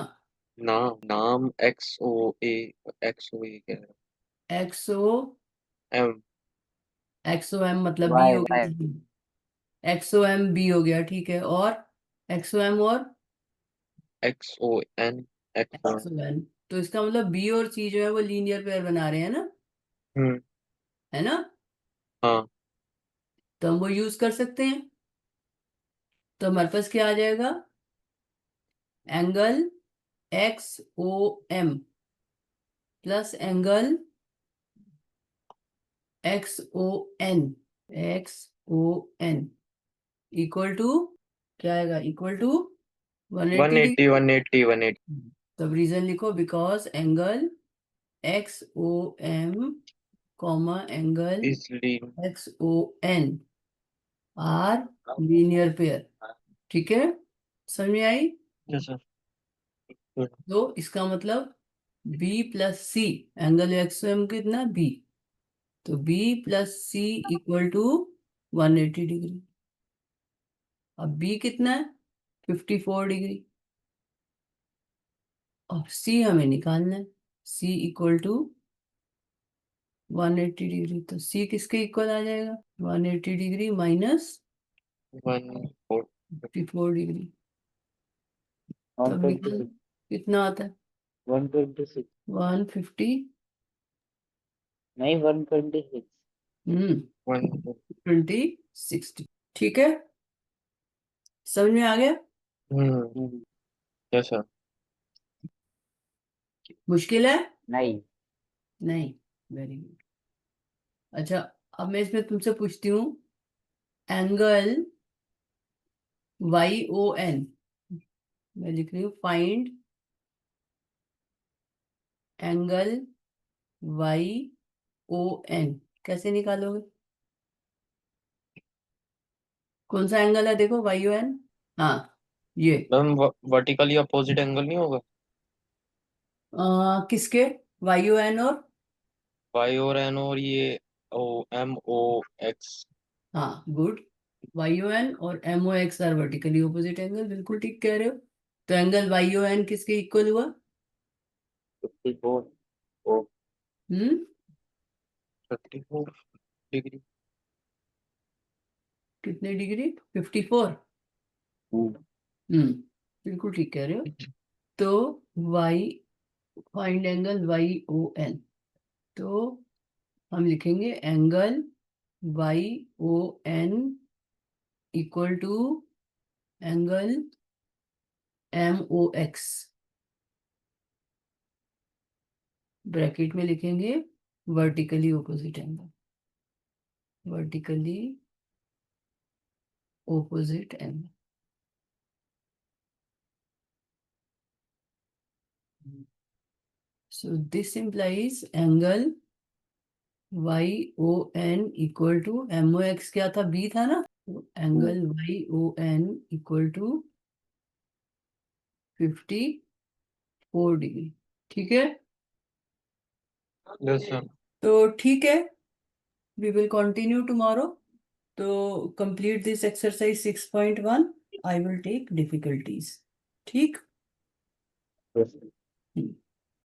नाम नाम XOA क्या है एक्सओ M एक्सओ एम मतलब बी वाई हो वाई गया एक्सओ एम बी हो गया ठीक है और एक्सओ एम और XON एक्सओ एन तो इसका मतलब बी और सी जो है वो लीनियर पेयर बना रहे हैं ना हम्म है ना हाँ तो हम वो यूज कर सकते हैं तो हमारे पास क्या आ जाएगा angle XOM plus angle XON XON equal to क्या आएगा इक्वल टू 180 डिग्री। 180 तब रीजन लिखो because angle XOM comma angle इसलिए XON आर लीनियर पेयर। ठीक है समझ में आई। जैसा तो इसका मतलब B plus C angle XOM कितना B तो B plus C equal to 180 degree. अब B कितना है 54 डिग्री और C हमें निकालना है C इक्वल टू 180 डिग्री तो C किसके इक्वल आ जाएगा 180 डिग्री माइनस 1 54 डिग्री तब निकल 126 कितना आता है 126 150 नहीं 126 20 60। ठीक है समझ में आ गया हम्म जैसा मुश्किल है नहीं नहीं वेरी गुड। अच्छा अब मैं इसमें तुमसे पूछती हूँ एंगल YON मैं लिख रही हूँ फाइंड एंगल YON कैसे निकालोगे कौन सा एंगल है देखो YON हाँ ये मैम वर्टिकली अपोजिट एंगल नहीं होगा किसके वाई ओ एन और वाई और एन और ये ओ एम ओ एक्स। हाँ गुड, वाई ओ एन और M O X are vertically opposite angle, बिल्कुल ठीक कह रहे हो। तो एंगल वाई ओ एन किसके इक्वल हुआ? 54 ओ हम्म 54 डिग्री। कितने डिग्री? 54। बिल्कुल ठीक कह रहे हो। तो Y, find angle Y O N, तो हम लिखेंगे angle Y O N equal to angle M O X, bracket में लिखेंगे vertically opposite angle, vertically opposite angle. So this implies angle Y O N equal to M O X क्या था? B था ना, angle Y O N equal to 54 degree. ठीक है, yes sir. तो ठीक है, वी विल कंटिन्यू टुमारो। तो complete this exercise 6.1, I will take difficulties. ठीक। यस।